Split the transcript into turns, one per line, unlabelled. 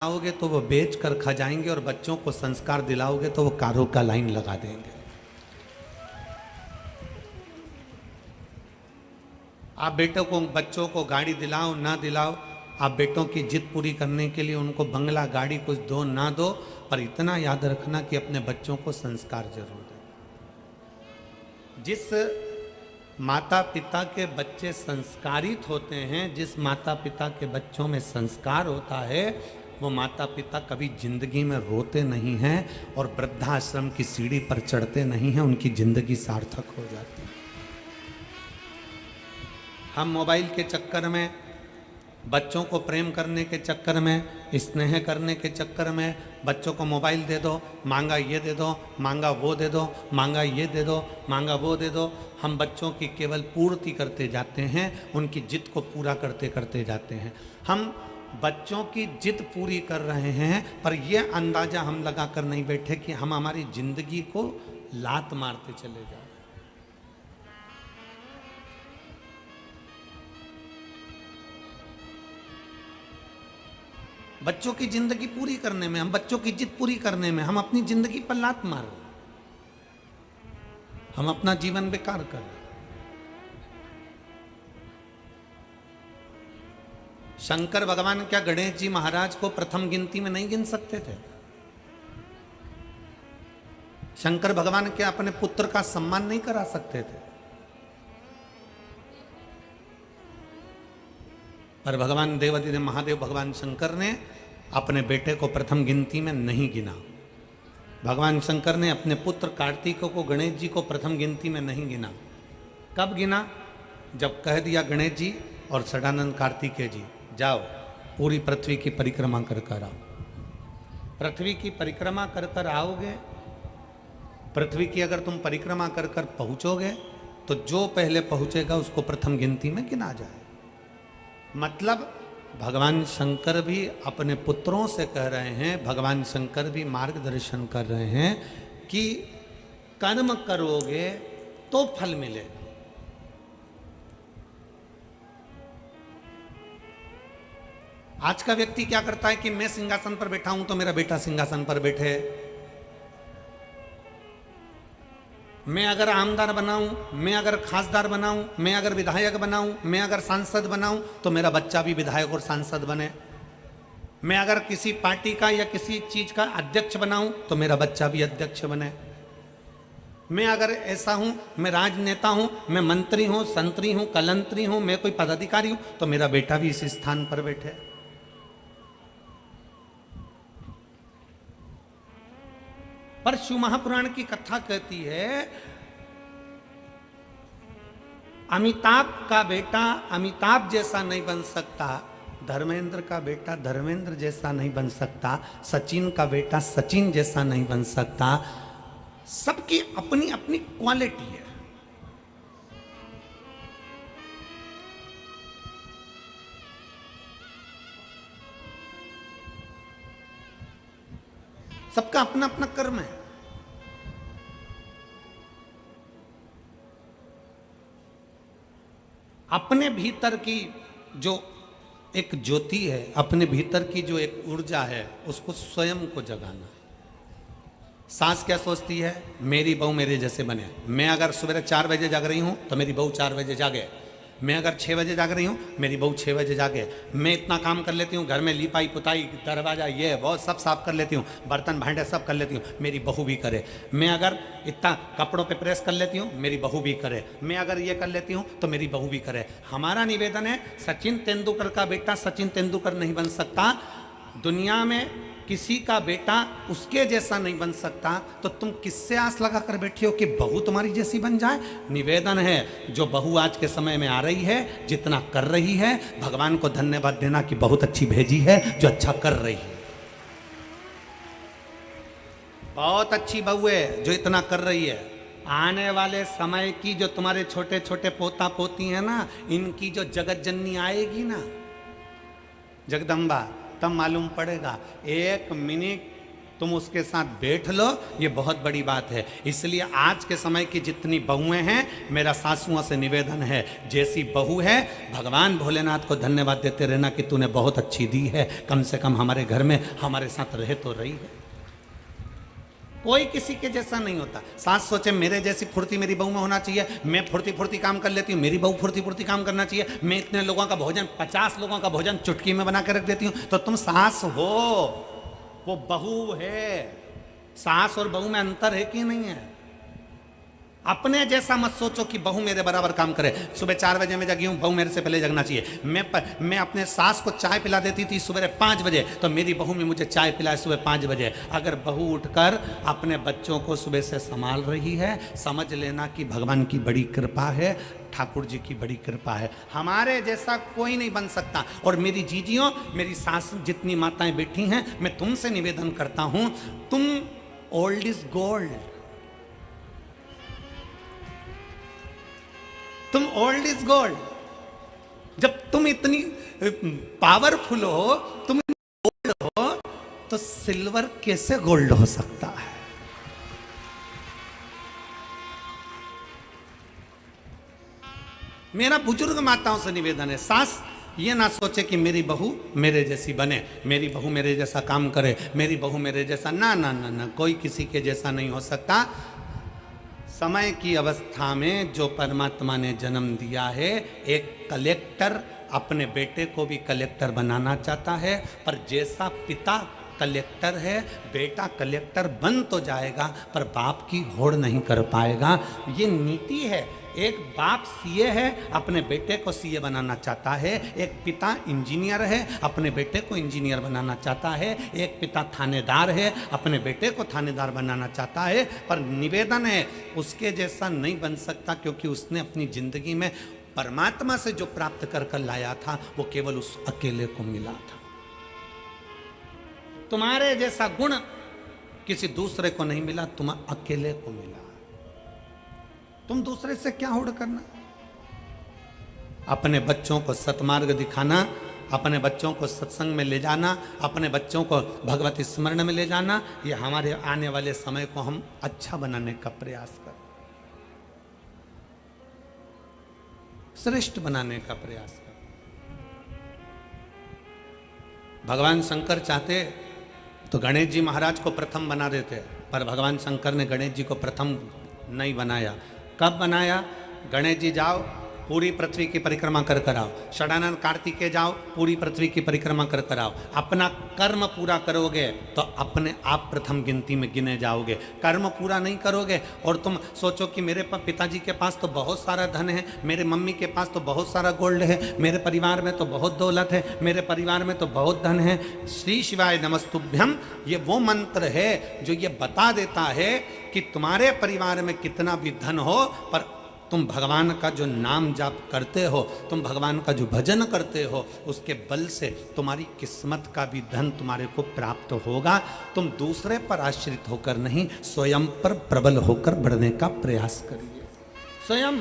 आओगे तो वो बेच कर खा जाएंगे और बच्चों को संस्कार दिलाओगे तो वो कारों का लाइन लगा देंगे। आप बच्चों को गाड़ी दिलाओ ना दिलाओ, आप बेटों की जिद पूरी करने के लिए उनको बंगला गाड़ी कुछ दो ना दो, पर इतना याद रखना कि अपने बच्चों को संस्कार जरूर दें। जिस माता पिता के बच्चे संस्कारित होते हैं, जिस माता पिता के बच्चों में संस्कार होता है, वो माता पिता कभी जिंदगी में रोते नहीं हैं और वृद्धाश्रम की सीढ़ी पर चढ़ते नहीं हैं, उनकी जिंदगी सार्थक हो जाती है। हम मोबाइल के चक्कर में, बच्चों को प्रेम करने के चक्कर में, स्नेह करने के चक्कर में बच्चों को मोबाइल दे दो, मांगा ये दे दो, मांगा वो दे दो, मांगा ये दे दो, मांगा वो दे दो, हम बच्चों की केवल पूर्ति करते जाते हैं, उनकी जिद को पूरा करते करते जाते हैं। हम बच्चों की जिद पूरी कर रहे हैं, पर यह अंदाजा हम लगा कर नहीं बैठे कि हम हमारी जिंदगी को लात मारते चले जा रहे हैं। बच्चों की जिंदगी पूरी करने में, हम बच्चों की जिद पूरी करने में हम अपनी जिंदगी पर लात मार रहे हैं, हम अपना जीवन बेकार कर रहे हैं। शंकर भगवान क्या गणेश जी महाराज को प्रथम गिनती में नहीं गिन सकते थे? शंकर भगवान क्या अपने पुत्र का सम्मान नहीं करा सकते थे? पर भगवान देवाधिदेव महादेव भगवान शंकर ने अपने बेटे को प्रथम गिनती में नहीं गिना। भगवान शंकर ने अपने पुत्र कार्तिक को, गणेश जी को प्रथम गिनती में नहीं गिना। कब गिना? जब कह दिया गणेश जी और सदानंद कार्तिकेय जी, जाओ पूरी पृथ्वी की परिक्रमा कर कर आओ। पृथ्वी की परिक्रमा कर कर आओगे, पृथ्वी की अगर तुम परिक्रमा कर कर पहुंचोगे तो जो पहले पहुंचेगा उसको प्रथम गिनती में गिना जाए। मतलब भगवान शंकर भी अपने पुत्रों से कह रहे हैं, भगवान शंकर भी मार्गदर्शन कर रहे हैं कि कर्म करोगे तो फल मिलेगा। आज का व्यक्ति क्या करता है कि मैं सिंहासन पर बैठा हूं तो मेरा बेटा सिंहासन पर बैठे, मैं अगर आमदार बनाऊं, मैं अगर खासदार बनाऊं, मैं अगर विधायक बनाऊं, मैं अगर सांसद बनाऊं तो मेरा बच्चा भी विधायक और सांसद बने, मैं अगर किसी पार्टी का या किसी चीज का अध्यक्ष बनाऊं तो मेरा बच्चा भी अध्यक्ष बने, मैं अगर ऐसा हूं, मैं राजनेता हूं, मैं मंत्री हूं, संतरी हूं, कलंतरी हूं, मैं कोई पदाधिकारी हूं तो मेरा बेटा भी इस स्थान पर बैठे। पर शिव महापुराण की कथा कहती है, अमिताभ का बेटा अमिताभ जैसा नहीं बन सकता, धर्मेंद्र का बेटा धर्मेंद्र जैसा नहीं बन सकता, सचिन का बेटा सचिन जैसा नहीं बन सकता। सबकी अपनी अपनी क्वालिटी है। सबका अपना अपना कर्म है। अपने भीतर की जो एक ज्योति है, अपने भीतर की जो एक ऊर्जा है, उसको स्वयं को जगाना है। सास क्या सोचती है? मेरी बहू मेरे जैसे बने। मैं अगर सुबह 4 बजे जाग रही हूं तो मेरी बहू 4 बजे जागे। मैं अगर 6 बजे जाग रही हूँ, मेरी बहू 6 बजे जागे। मैं इतना काम कर लेती हूँ, घर में लिपाई पुताई, दरवाजा ये वो सब साफ कर लेती हूँ, बर्तन भांडे सब कर लेती हूँ, मेरी बहू भी करे। मैं अगर इतना कपड़ों पे प्रेस कर लेती हूँ, मेरी बहू भी करे। मैं अगर ये कर लेती हूँ तो मेरी बहू भी करे। हमारा निवेदन है, सचिन तेंदुलकर का बेटा सचिन तेंदुलकर नहीं बन सकता, दुनिया में किसी का बेटा उसके जैसा नहीं बन सकता, तो तुम किससे आस लगा कर बैठी हो कि बहू तुम्हारी जैसी बन जाए? निवेदन है, जो बहू आज के समय में आ रही है, जितना कर रही है, भगवान को धन्यवाद देना कि बहुत अच्छी भेजी है जो अच्छा कर रही है। बहुत अच्छी बहू है जो इतना कर रही है। आने वाले समय की जो तुम्हारे छोटे छोटे पोता पोती है ना, इनकी जो जगत जननी आएगी ना, जगदम्बा, तब मालूम पड़ेगा। 1 मिनट तुम उसके साथ बैठ लो, ये बहुत बड़ी बात है। इसलिए आज के समय की जितनी बहुएं हैं, मेरा सासुओं से निवेदन है, जैसी बहू है भगवान भोलेनाथ को धन्यवाद देते रहना कि तूने बहुत अच्छी दी है, कम से कम हमारे घर में हमारे साथ रह तो रही है। कोई किसी के जैसा नहीं होता। सास सोचे मेरे जैसी फुर्ती मेरी बहू में होना चाहिए, मैं फुर्ती फुर्ती काम कर लेती हूँ, मेरी बहू फुर्ती फुर्ती काम करना चाहिए, मैं इतने लोगों का भोजन 50 लोगों का भोजन चुटकी में बना के रख देती हूँ। तो तुम सास हो, वो बहू है। सास और बहू में अंतर है कि नहीं है? अपने जैसा मत सोचो कि बहू मेरे बराबर काम करे। सुबह 4 बजे मैं जगी हूं, बहू मेरे से पहले जगना चाहिए। मैं अपने सास को चाय पिला देती थी सुबह 5 बजे, तो मेरी बहू में मुझे चाय पिलाए सुबह 5 बजे। अगर बहू उठकर अपने बच्चों को सुबह से संभाल रही है, समझ लेना कि भगवान की बड़ी कृपा है, ठाकुर जी की बड़ी कृपा है। हमारे जैसा कोई नहीं बन सकता। और मेरी जीजियों, मेरी सास जितनी माताएं बैठी हैं, मैं तुमसे निवेदन करता हूं, तुम ओल्ड इज गोल्ड, तुम ओल्ड इज गोल्ड। जब तुम इतनी पावरफुल हो, तुम गोल्ड हो, तो सिल्वर कैसे गोल्ड हो सकता है? मेरा बुजुर्ग माताओं से निवेदन है, सास ये ना सोचे कि मेरी बहू मेरे जैसी बने, मेरी बहू मेरे जैसा काम करे, मेरी बहू मेरे जैसा, ना ना ना ना, कोई किसी के जैसा नहीं हो सकता। समय की अवस्था में जो परमात्मा ने जन्म दिया है, एक कलेक्टर अपने बेटे को भी कलेक्टर बनाना चाहता है, पर जैसा पिता कलेक्टर है, बेटा कलेक्टर बन तो जाएगा पर बाप की होड़ नहीं कर पाएगा। ये नीति है। एक बाप सीए है, अपने बेटे को सीए बनाना चाहता है। एक पिता इंजीनियर है, अपने बेटे को इंजीनियर बनाना चाहता है। एक पिता थानेदार है, अपने बेटे को थानेदार बनाना चाहता है। पर निवेदन है, उसके जैसा नहीं बन सकता, क्योंकि उसने अपनी जिंदगी में परमात्मा से जो प्राप्त कर कर लाया था, वो केवल उस अकेले को मिला था। तुम्हारे जैसा गुण किसी दूसरे को नहीं मिला, तुम अकेले को मिला। तुम दूसरे से क्या होड़ करना? अपने बच्चों को सतमार्ग दिखाना, अपने बच्चों को सत्संग में ले जाना, अपने बच्चों को भगवत स्मरण में ले जाना, ये हमारे आने वाले समय को हम अच्छा बनाने का प्रयास करें, श्रेष्ठ बनाने का प्रयास करें। भगवान शंकर चाहते तो गणेश जी महाराज को प्रथम बना देते, पर भगवान शंकर ने गणेश जी को प्रथम नहीं बनाया। कब बनाया? गणेश जी जाओ पूरी पृथ्वी की परिक्रमा कर कर आओ, षडानंद कार्तिकेय जाओ पूरी पृथ्वी की परिक्रमा कर कर आओ। अपना कर्म पूरा करोगे तो अपने आप प्रथम गिनती में गिने जाओगे। कर्म पूरा नहीं करोगे और तुम सोचो कि मेरे पिताजी के पास तो बहुत सारा धन है, मेरे मम्मी के पास तो बहुत सारा गोल्ड है, मेरे परिवार में तो बहुत दौलत है, मेरे परिवार में तो बहुत धन है। श्री शिवाय नमस्तुभ्यम ये वो मंत्र है जो ये बता देता है कि तुम्हारे परिवार में कितना भी धन हो, पर तुम भगवान का जो नाम जाप करते हो, तुम भगवान का जो भजन करते हो, उसके बल से तुम्हारी किस्मत का भी धन तुम्हारे को प्राप्त होगा। तुम दूसरे पर आश्रित होकर नहीं, स्वयं पर प्रबल होकर बढ़ने का प्रयास करिए। स्वयं